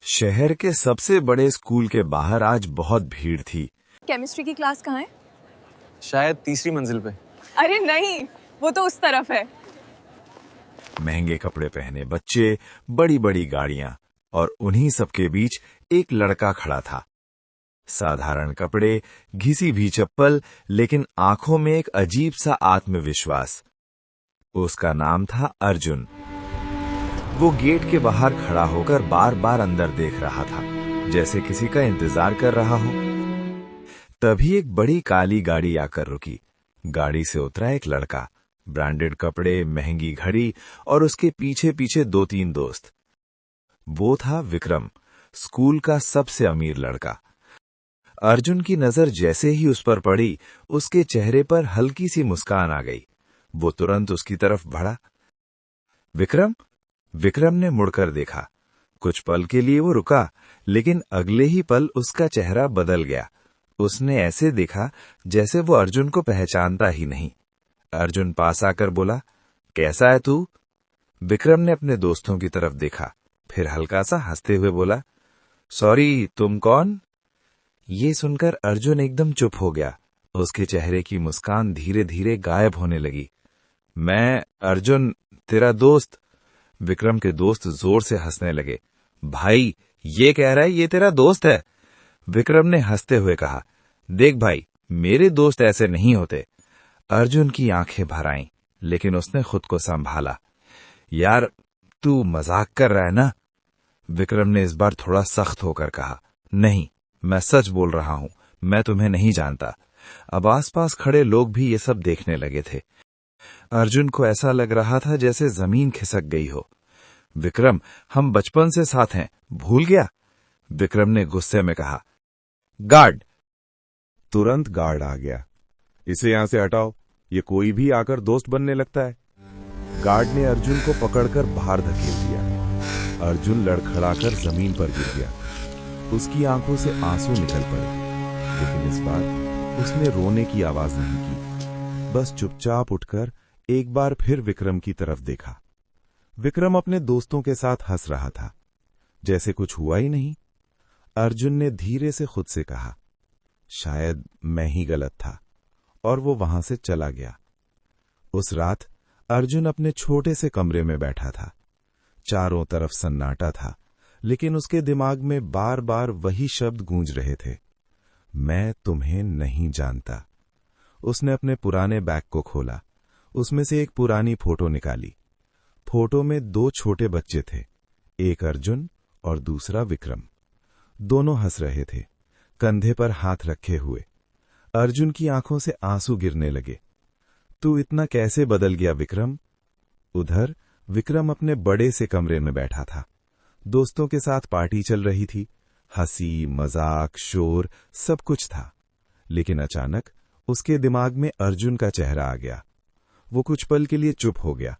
शहर के सबसे बड़े स्कूल के बाहर आज बहुत भीड़ थी। केमिस्ट्री की क्लास कहाँ है? शायद तीसरी मंजिल पे। अरे नहीं, वो तो उस तरफ है। महंगे कपड़े पहने बच्चे, बड़ी बड़ी गाड़ियां और उन्हीं सबके बीच एक लड़का खड़ा था। साधारण कपड़े, घिसी भी चप्पल, लेकिन आंखों में एक अजीब सा आत्मविश्वास। उसका नाम था अर्जुन। वो गेट के बाहर खड़ा होकर बार बार अंदर देख रहा था, जैसे किसी का इंतजार कर रहा हो। तभी एक बड़ी काली गाड़ी आकर रुकी। गाड़ी से उतरा एक लड़का, ब्रांडेड कपड़े, महंगी घड़ी और उसके पीछे पीछे 2-3 दोस्त। वो था विक्रम, स्कूल का सबसे अमीर लड़का। अर्जुन की नजर जैसे ही उस पर पड़ी, उसके चेहरे पर हल्की सी मुस्कान आ गई। वो तुरंत उसकी तरफ बढ़ा। विक्रम? विक्रम ने मुड़कर देखा। कुछ पल के लिए वो रुका, लेकिन अगले ही पल उसका चेहरा बदल गया। उसने ऐसे देखा जैसे वो अर्जुन को पहचानता ही नहीं। अर्जुन पास आकर बोला, कैसा है तू? विक्रम ने अपने दोस्तों की तरफ देखा, फिर हल्का सा हंसते हुए बोला, सॉरी, तुम कौन? ये सुनकर अर्जुन एकदम चुप हो गया। उसके चेहरे की मुस्कान धीरे धीरे गायब होने लगी। मैं अर्जुन, तेरा दोस्त। विक्रम के दोस्त जोर से हंसने लगे। भाई, ये कह रहा है ये तेरा दोस्त है? विक्रम ने हंसते हुए कहा, देख भाई, मेरे दोस्त ऐसे नहीं होते। अर्जुन की आंखें भर आईं, लेकिन उसने खुद को संभाला। यार, तू मजाक कर रहा है ना? विक्रम ने इस बार थोड़ा सख्त होकर कहा, नहीं, मैं सच बोल रहा हूं, मैं तुम्हें नहीं जानता। अब आसपास खड़े लोग भी ये सब देखने लगे थे। अर्जुन को ऐसा लग रहा था जैसे जमीन खिसक गई हो। विक्रम, हम बचपन से साथ हैं, भूल गया? विक्रम ने गुस्से में कहा। गार्ड! तुरंत गार्ड आ गया। इसे यहां से हटाओ, ये कोई भी आकर दोस्त बनने लगता है। गार्ड ने अर्जुन को पकड़कर बाहर धकेल दिया। अर्जुन लड़खड़ाकर जमीन पर गिर गया। उसकी आंखों से आंसू निकल पड़े, लेकिन इस बार उसने रोने की आवाज नहीं की। बस चुपचाप उठकर एक बार फिर विक्रम की तरफ देखा। विक्रम अपने दोस्तों के साथ हंस रहा था, जैसे कुछ हुआ ही नहीं। अर्जुन ने धीरे से खुद से कहा, शायद मैं ही गलत था, और वो वहां से चला गया। उस रात अर्जुन अपने छोटे से कमरे में बैठा था। चारों तरफ सन्नाटा था, लेकिन उसके दिमाग में बार बार वही शब्द गूंज रहे थे, मैं तुम्हें नहीं जानता। उसने अपने पुराने बैग को खोला। उसमें से एक पुरानी फोटो निकाली। फोटो में 2 छोटे बच्चे थे, एक अर्जुन और दूसरा विक्रम। दोनों हंस रहे थे, कंधे पर हाथ रखे हुए। अर्जुन की आंखों से आंसू गिरने लगे। तू इतना कैसे बदल गया विक्रम? उधर विक्रम अपने बड़े से कमरे में बैठा था। दोस्तों के साथ पार्टी चल रही थी। हंसी, मजाक, शोर, सब कुछ था। लेकिन अचानक उसके दिमाग में अर्जुन का चेहरा आ गया। वो कुछ पल के लिए चुप हो गया।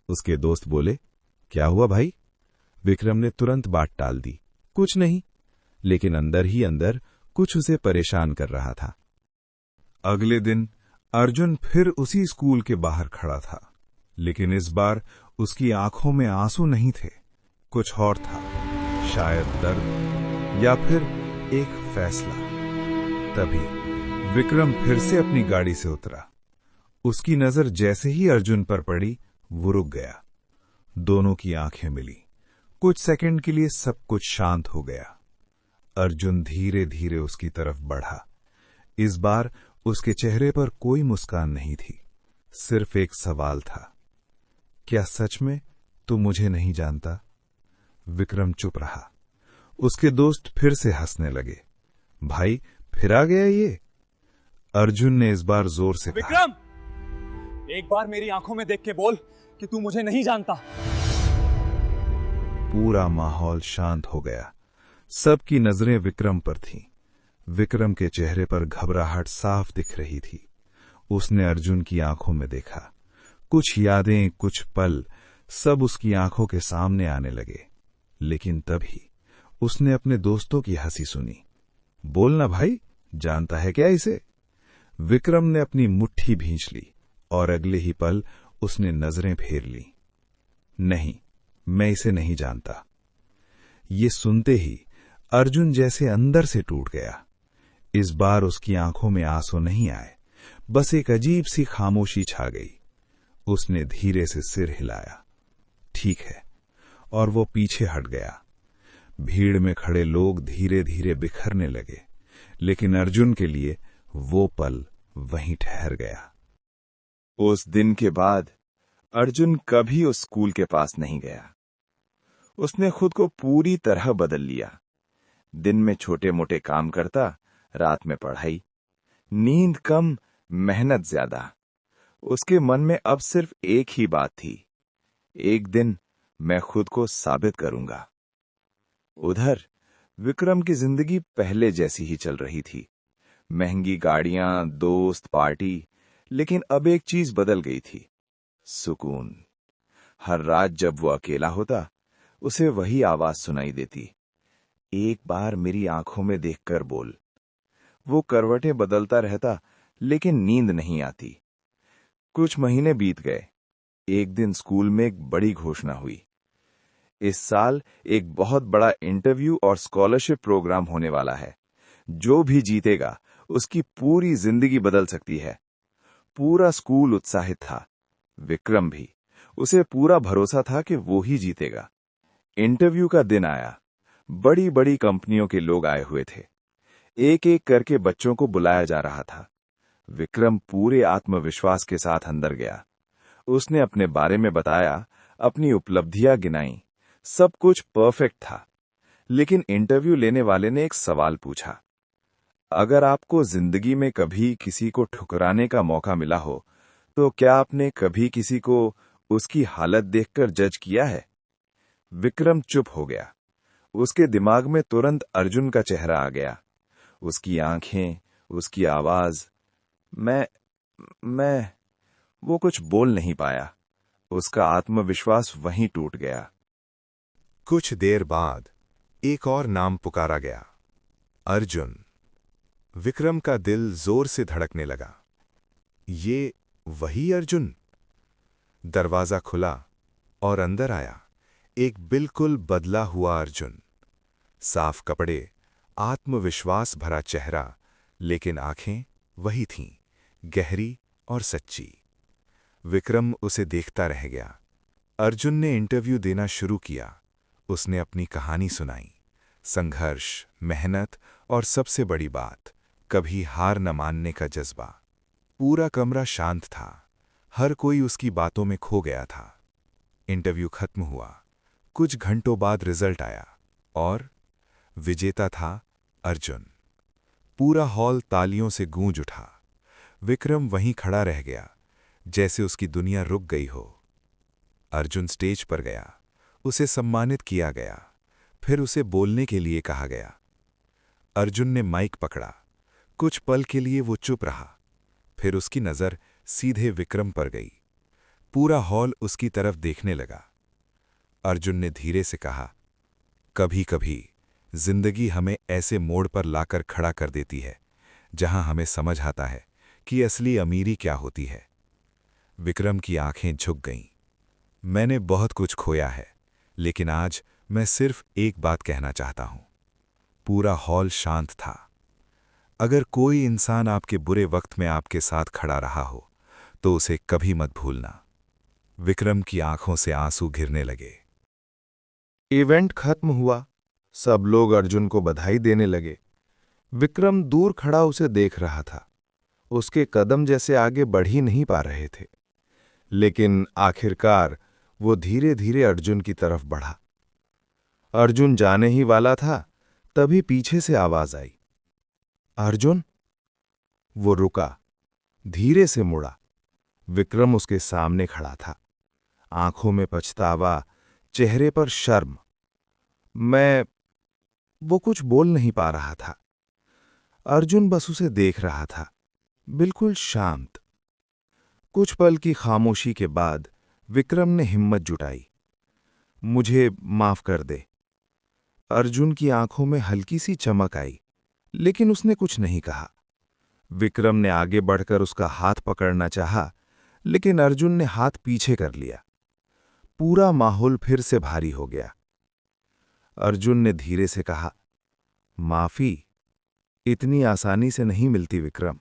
उसके दोस्त बोले, क्या हुआ भाई? विक्रम ने तुरंत बात टाल दी, कुछ नहीं। लेकिन अंदर ही अंदर कुछ उसे परेशान कर रहा था। अगले दिन अर्जुन फिर उसी स्कूल के बाहर खड़ा था, लेकिन इस बार उसकी आंखों में आंसू नहीं थे, कुछ और था। शायद दर्द या फिर एक फैसला। तभी विक्रम फिर से अपनी गाड़ी से उतरा। उसकी नजर जैसे ही अर्जुन पर पड़ी, वो रुक गया। दोनों की आंखें मिली। कुछ सेकंड के लिए सब कुछ शांत हो गया। अर्जुन धीरे धीरे उसकी तरफ बढ़ा। इस बार उसके चेहरे पर कोई मुस्कान नहीं थी, सिर्फ एक सवाल था, क्या सच में तू मुझे नहीं जानता? विक्रम चुप रहा। उसके दोस्त फिर से हंसने लगे। भाई, फिर आ गया ये? अर्जुन ने इस बार जोर से कहा, विक्रम, एक बार मेरी आंखों में देख के बोल कि तू मुझे नहीं जानता। पूरा माहौल शांत हो गया। सबकी नजरें विक्रम पर थीं। विक्रम के चेहरे पर घबराहट साफ दिख रही थी। उसने अर्जुन की आंखों में देखा। कुछ यादें, कुछ पल, सब उसकी आंखों के सामने आने लगे। लेकिन तभी उसने अपने दोस्तों की हंसी सुनी। बोलना भाई, जानता है क्या इसे? विक्रम ने अपनी मुट्ठी भींच ली और अगले ही पल उसने नजरें फेर ली। नहीं, मैं इसे नहीं जानता। ये सुनते ही अर्जुन जैसे अंदर से टूट गया। इस बार उसकी आंखों में आंसू नहीं आए, बस एक अजीब सी खामोशी छा गई। उसने धीरे से सिर हिलाया, ठीक है, और वो पीछे हट गया। भीड़ में खड़े लोग धीरे धीरे बिखरने लगे, लेकिन अर्जुन के लिए वो पल वहीं ठहर गया। उस दिन के बाद अर्जुन कभी उस स्कूल के पास नहीं गया। उसने खुद को पूरी तरह बदल लिया। दिन में छोटे मोटे काम करता, रात में पढ़ाई। नींद कम, मेहनत ज्यादा। उसके मन में अब सिर्फ एक ही बात थी, एक दिन मैं खुद को साबित करूंगा। उधर विक्रम की जिंदगी पहले जैसी ही चल रही थी। महंगी गाड़ियां, दोस्त, पार्टी, लेकिन अब एक चीज बदल गई थी, सुकून। हर रात जब वो अकेला होता, उसे वही आवाज सुनाई देती, एक बार मेरी आंखों में देखकर बोल। वो करवटें बदलता रहता, लेकिन नींद नहीं आती। कुछ महीने बीत गए। एक दिन स्कूल में एक बड़ी घोषणा हुई। इस साल एक बहुत बड़ा इंटरव्यू और स्कॉलरशिप प्रोग्राम होने वाला है। जो भी जीतेगा उसकी पूरी जिंदगी बदल सकती है। पूरा स्कूल उत्साहित था, विक्रम भी। उसे पूरा भरोसा था कि वो ही जीतेगा। इंटरव्यू का दिन आया। बड़ी बड़ी कंपनियों के लोग आए हुए थे। एक एक करके बच्चों को बुलाया जा रहा था। विक्रम पूरे आत्मविश्वास के साथ अंदर गया। उसने अपने बारे में बताया, अपनी उपलब्धियां गिनाई। सब कुछ परफेक्ट था। लेकिन इंटरव्यू लेने वाले ने एक सवाल पूछा, अगर आपको जिंदगी में कभी किसी को ठुकराने का मौका मिला हो, तो क्या आपने कभी किसी को उसकी हालत देखकर जज किया है? विक्रम चुप हो गया। उसके दिमाग में तुरंत अर्जुन का चेहरा आ गया, उसकी आंखें, उसकी आवाज। मैं वो कुछ बोल नहीं पाया। उसका आत्मविश्वास वहीं टूट गया। कुछ देर बाद एक और नाम पुकारा गया, अर्जुन। विक्रम का दिल जोर से धड़कने लगा। ये वही अर्जुन? दरवाजा खुला और अंदर आया एक बिल्कुल बदला हुआ अर्जुन। साफ कपड़े, आत्मविश्वास भरा चेहरा, लेकिन आंखें वही थीं, गहरी और सच्ची। विक्रम उसे देखता रह गया। अर्जुन ने इंटरव्यू देना शुरू किया। उसने अपनी कहानी सुनाई, संघर्ष, मेहनत और सबसे बड़ी बात, कभी हार न मानने का जज्बा। पूरा कमरा शांत था। हर कोई उसकी बातों में खो गया था। इंटरव्यू खत्म हुआ। कुछ घंटों बाद रिजल्ट आया और विजेता था अर्जुन। पूरा हॉल तालियों से गूंज उठा। विक्रम वहीं खड़ा रह गया, जैसे उसकी दुनिया रुक गई हो। अर्जुन स्टेज पर गया। उसे सम्मानित किया गया। फिर उसे बोलने के लिए कहा गया। अर्जुन ने माइक पकड़ा। कुछ पल के लिए वो चुप रहा। फिर उसकी नजर सीधे विक्रम पर गई। पूरा हॉल उसकी तरफ देखने लगा। अर्जुन ने धीरे से कहा, कभी कभी जिंदगी हमें ऐसे मोड़ पर लाकर खड़ा कर देती है जहां हमें समझ आता है कि असली अमीरी क्या होती है। विक्रम की आंखें झुक गईं। मैंने बहुत कुछ खोया है, लेकिन आज मैं सिर्फ एक बात कहना चाहता हूं। पूरा हॉल शांत था। अगर कोई इंसान आपके बुरे वक्त में आपके साथ खड़ा रहा हो, तो उसे कभी मत भूलना। विक्रम की आंखों से आंसू गिरने लगे। इवेंट खत्म हुआ। सब लोग अर्जुन को बधाई देने लगे। विक्रम दूर खड़ा उसे देख रहा था। उसके कदम जैसे आगे बढ़ ही नहीं पा रहे थे, लेकिन आखिरकार वो धीरे धीरे अर्जुन की तरफ बढ़ा। अर्जुन जाने ही वाला था, तभी पीछे से आवाज आई, अर्जुन। वो रुका, धीरे से मुड़ा। विक्रम उसके सामने खड़ा था, आंखों में पछतावा, चेहरे पर शर्म। वो कुछ बोल नहीं पा रहा था। अर्जुन बस उसे देख रहा था, बिल्कुल शांत। कुछ पल की खामोशी के बाद विक्रम ने हिम्मत जुटाई, मुझे माफ कर दे। अर्जुन की आंखों में हल्की सी चमक आई, लेकिन उसने कुछ नहीं कहा। विक्रम ने आगे बढ़कर उसका हाथ पकड़ना चाहा, लेकिन अर्जुन ने हाथ पीछे कर लिया। पूरा माहौल फिर से भारी हो गया। अर्जुन ने धीरे से कहा, माफी इतनी आसानी से नहीं मिलती विक्रम।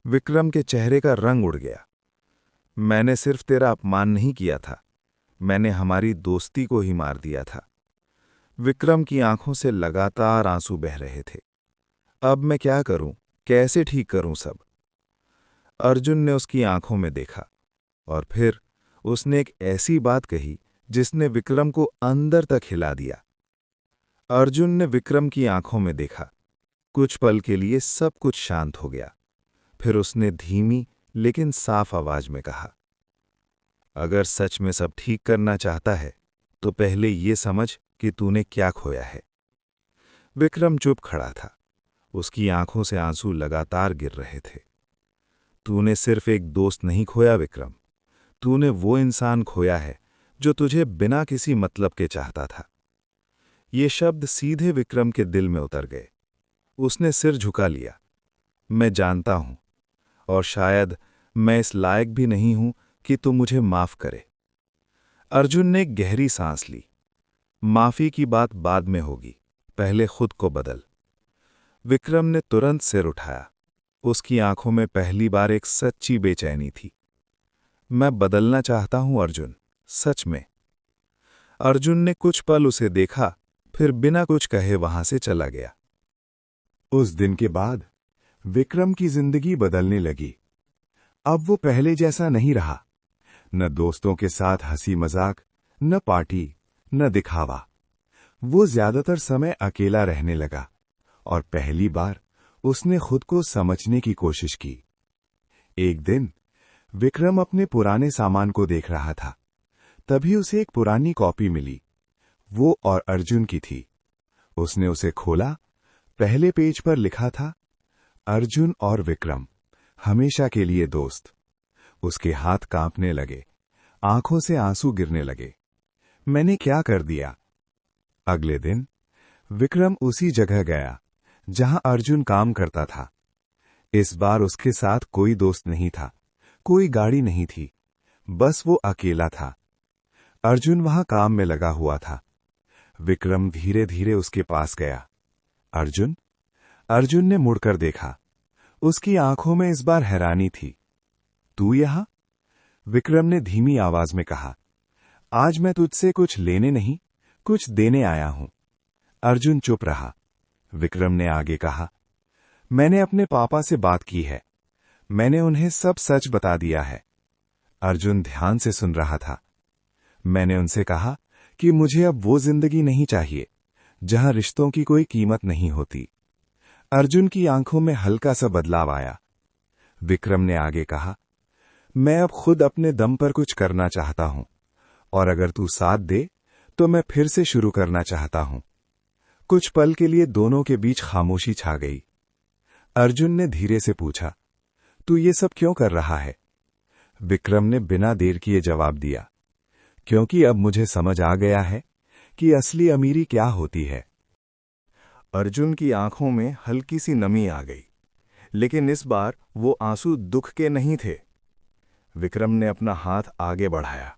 विक्रम के चेहरे का रंग उड़ गया। मैंने सिर्फ तेरा अपमान नहीं किया था, मैंने हमारी दोस्ती को ही मार दिया था। विक्रम की आंखों से लगातार आंसू बह रहे थे। अब मैं क्या करूं, कैसे ठीक करूं सब? अर्जुन ने उसकी आंखों में देखा और फिर उसने एक ऐसी बात कही जिसने विक्रम को अंदर तक हिला दिया। अर्जुन ने विक्रम की आंखों में देखा। कुछ पल के लिए सब कुछ शांत हो गया। फिर उसने धीमी लेकिन साफ आवाज में कहा, अगर सच में सब ठीक करना चाहता है तो पहले ये समझ कि तूने क्या खोया है। विक्रम चुप खड़ा था। उसकी आंखों से आंसू लगातार गिर रहे थे। तूने सिर्फ एक दोस्त नहीं खोया विक्रम, तूने वो इंसान खोया है जो तुझे बिना किसी मतलब के चाहता था। ये शब्द सीधे विक्रम के दिल में उतर गए। उसने सिर झुका लिया। मैं जानता हूं, और शायद मैं इस लायक भी नहीं हूं कि तू मुझे माफ करे। अर्जुन ने गहरी सांस ली। माफी की बात बाद में होगी, पहले खुद को बदल। विक्रम ने तुरंत सिर उठाया। उसकी आंखों में पहली बार एक सच्ची बेचैनी थी। मैं बदलना चाहता हूं अर्जुन, सच में। अर्जुन ने कुछ पल उसे देखा, फिर बिना कुछ कहे वहां से चला गया। उस दिन के बाद विक्रम की जिंदगी बदलने लगी। अब वो पहले जैसा नहीं रहा। न दोस्तों के साथ हंसी मजाक, न पार्टी, न दिखावा। वो ज्यादातर समय अकेला रहने लगा और पहली बार उसने खुद को समझने की कोशिश की। एक दिन विक्रम अपने पुराने सामान को देख रहा था। तभी उसे एक पुरानी कॉपी मिली। वो और अर्जुन की थी। उसने उसे खोला। पहले पेज पर लिखा था, अर्जुन और विक्रम हमेशा के लिए दोस्त। उसके हाथ कांपने लगे, आंखों से आंसू गिरने लगे। मैंने क्या कर दिया? अगले दिन विक्रम उसी जगह गया जहां अर्जुन काम करता था। इस बार उसके साथ कोई दोस्त नहीं था, कोई गाड़ी नहीं थी, बस वो अकेला था। अर्जुन वहां काम में लगा हुआ था। विक्रम धीरे धीरे उसके पास गया। अर्जुन? अर्जुन ने मुड़कर देखा। उसकी आंखों में इस बार हैरानी थी। तू यहां? विक्रम ने धीमी आवाज में कहा। आज मैं तुझसे कुछ लेने नहीं, कुछ देने आया हूं। अर्जुन चुप रहा। विक्रम ने आगे कहा, मैंने अपने पापा से बात की है। मैंने उन्हें सब सच बता दिया है। अर्जुन ध्यान से सुन रहा था। मैंने उनसे कहा कि मुझे अब वो जिंदगी नहीं चाहिए जहां रिश्तों की कोई कीमत नहीं होती। अर्जुन की आंखों में हल्का सा बदलाव आया। विक्रम ने आगे कहा, मैं अब खुद अपने दम पर कुछ करना चाहता हूं, और अगर तू साथ दे तो मैं फिर से शुरू करना चाहता हूं। कुछ पल के लिए दोनों के बीच खामोशी छा गई। अर्जुन ने धीरे से पूछा, तू ये सब क्यों कर रहा है? विक्रम ने बिना देर किए जवाब दिया, क्योंकि अब मुझे समझ आ गया है कि असली अमीरी क्या होती है। अर्जुन की आंखों में हल्की सी नमी आ गई, लेकिन इस बार वो आंसू दुख के नहीं थे। विक्रम ने अपना हाथ आगे बढ़ाया।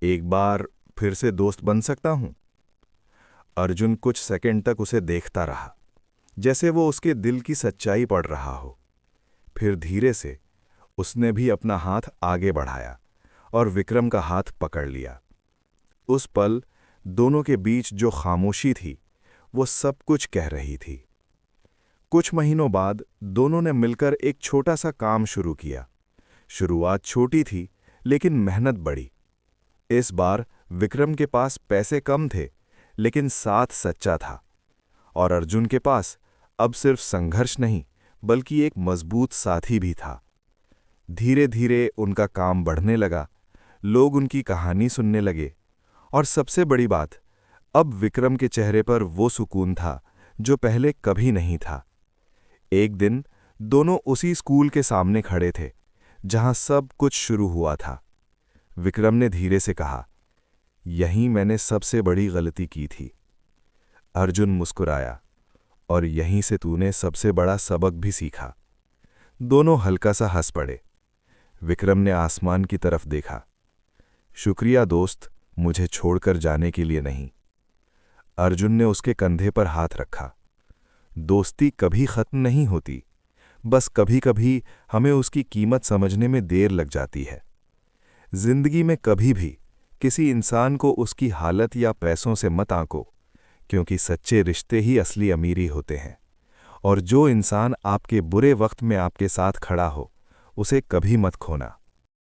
एक बार फिर से दोस्त बन सकता हूं? अर्जुन कुछ सेकंड तक उसे देखता रहा, जैसे वो उसके दिल की सच्चाई पढ़ रहा हो। फिर धीरे से उसने भी अपना हाथ आगे बढ़ाया और विक्रम का हाथ पकड़ लिया। उस पल दोनों के बीच जो खामोशी थी, वो सब कुछ कह रही थी। कुछ महीनों बाद दोनों ने मिलकर एक छोटा सा काम शुरू किया। शुरुआत छोटी थी, लेकिन मेहनत बड़ी। इस बार विक्रम के पास पैसे कम थे, लेकिन साथ सच्चा था। और अर्जुन के पास अब सिर्फ संघर्ष नहीं, बल्कि एक मजबूत साथी भी था। धीरे धीरे उनका काम बढ़ने लगा। लोग उनकी कहानी सुनने लगे, और सबसे बड़ी बात, अब विक्रम के चेहरे पर वो सुकून था जो पहले कभी नहीं था। एक दिन दोनों उसी स्कूल के सामने खड़े थे जहां सब कुछ शुरू हुआ था। विक्रम ने धीरे से कहा, यहीं मैंने सबसे बड़ी गलती की थी। अर्जुन मुस्कुराया, और यहीं से तूने सबसे बड़ा सबक भी सीखा। दोनों हल्का सा हंस पड़े। विक्रम ने आसमान की तरफ देखा। शुक्रिया दोस्त, मुझे छोड़कर जाने के लिए नहीं। अर्जुन ने उसके कंधे पर हाथ रखा। दोस्ती कभी खत्म नहीं होती, बस कभी-कभी हमें उसकी कीमत समझने में देर लग जाती है। जिंदगी में कभी भी किसी इंसान को उसकी हालत या पैसों से मत आंको, क्योंकि सच्चे रिश्ते ही असली अमीरी होते हैं। और जो इंसान आपके बुरे वक्त में आपके साथ खड़ा हो, उसे कभी मत खोना।